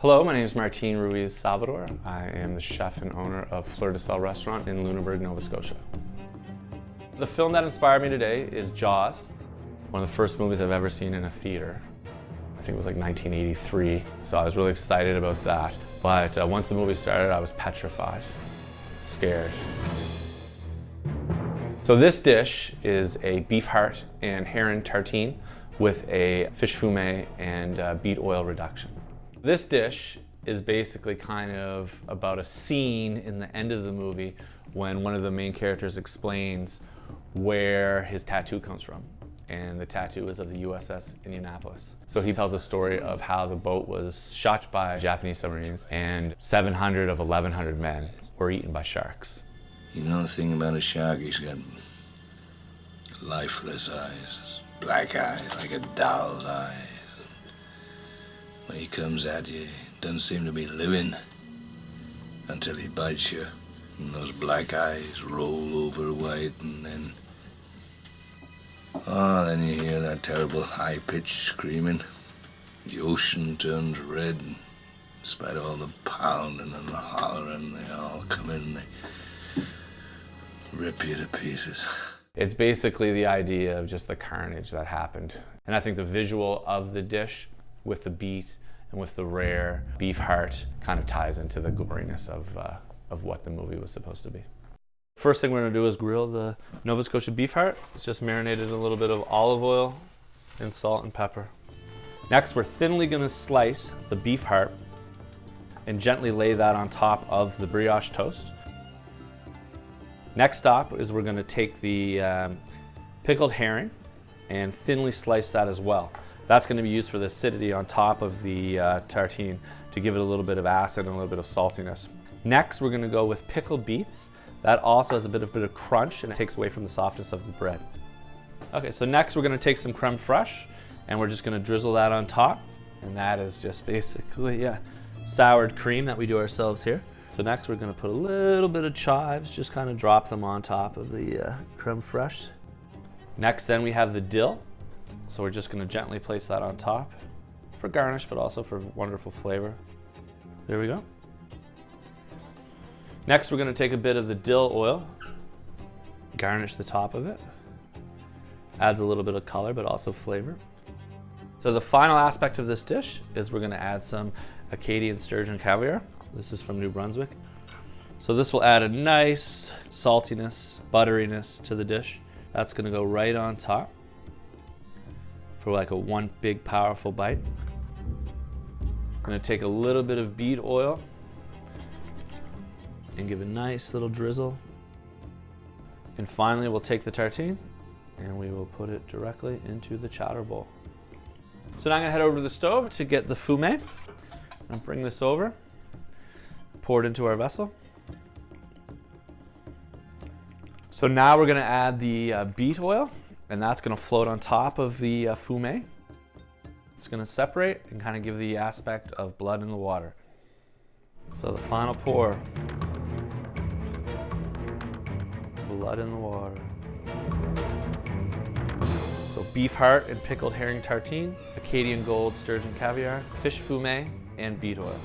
Hello, my name is Martin Ruíz Salvador. I am the chef and owner of Fleur de Sel restaurant in Lunenburg, Nova Scotia. The film that inspired me today is Jaws, one of the first movies I've ever seen in a theater. I think it was like 1983, so I was really excited about that. But once the movie started, I was petrified, scared. So this dish is a beef heart and herring tartine with a fish fumet and beet oil reduction. This dish is basically kind of about a scene in the end of the movie when one of the main characters explains where his tattoo comes from. And the tattoo is of the USS Indianapolis. So he tells a story of how the boat was shot by Japanese submarines and 700 of 1,100 men were eaten by sharks. You know the thing about a shark, he's got lifeless eyes, black eyes, like a doll's eyes. When he comes at you, he doesn't seem to be living until he bites you. And those black eyes roll over white, and then you hear that terrible high-pitched screaming. The ocean turns red, and in spite of all the pounding and the hollering, they all come in and they rip you to pieces. It's basically the idea of just the carnage that happened. And I think the visual of the dish with the beet and with the rare beef heart kind of ties into the goriness of what the movie was supposed to be. First thing we're going to do is grill the Nova Scotia beef heart. It's just marinated in a little bit of olive oil and salt and pepper. Next, we're thinly going to slice the beef heart and gently lay that on top of the brioche toast. Next stop is we're going to take the pickled herring and thinly slice that as well. That's going to be used for the acidity on top of the tartine to give it a little bit of acid and a little bit of saltiness. Next, we're going to go with pickled beets. That also has a bit of crunch and it takes away from the softness of the bread. Okay, so next we're going to take some creme fraiche and we're just going to drizzle that on top. And that is just basically soured cream that we do ourselves here. So next we're going to put a little bit of chives, just kind of drop them on top of the creme fraiche. Next then we have the dill. So we're just going to gently place that on top for garnish, but also for wonderful flavor. There we go. Next, we're going to take a bit of the dill oil, garnish the top of it. Adds a little bit of color, but also flavor. So the final aspect of this dish is we're going to add some Acadian sturgeon caviar. This is from New Brunswick. So this will add a nice saltiness, butteriness to the dish. That's going to go right on top for like a one big powerful bite. I'm going to take a little bit of beet oil and give a nice little drizzle. And finally, we'll take the tartine and we will put it directly into the chowder bowl. So now I'm gonna head over to the stove to get the fumet and bring this over, pour it into our vessel. So now we're gonna add the beet oil and that's gonna float on top of the fumet. It's gonna separate and kind of give the aspect of blood in the water. So the final pour. Blood in the water. So beef heart and pickled herring tartine, Acadian gold sturgeon caviar, fish fumet, and beet oil.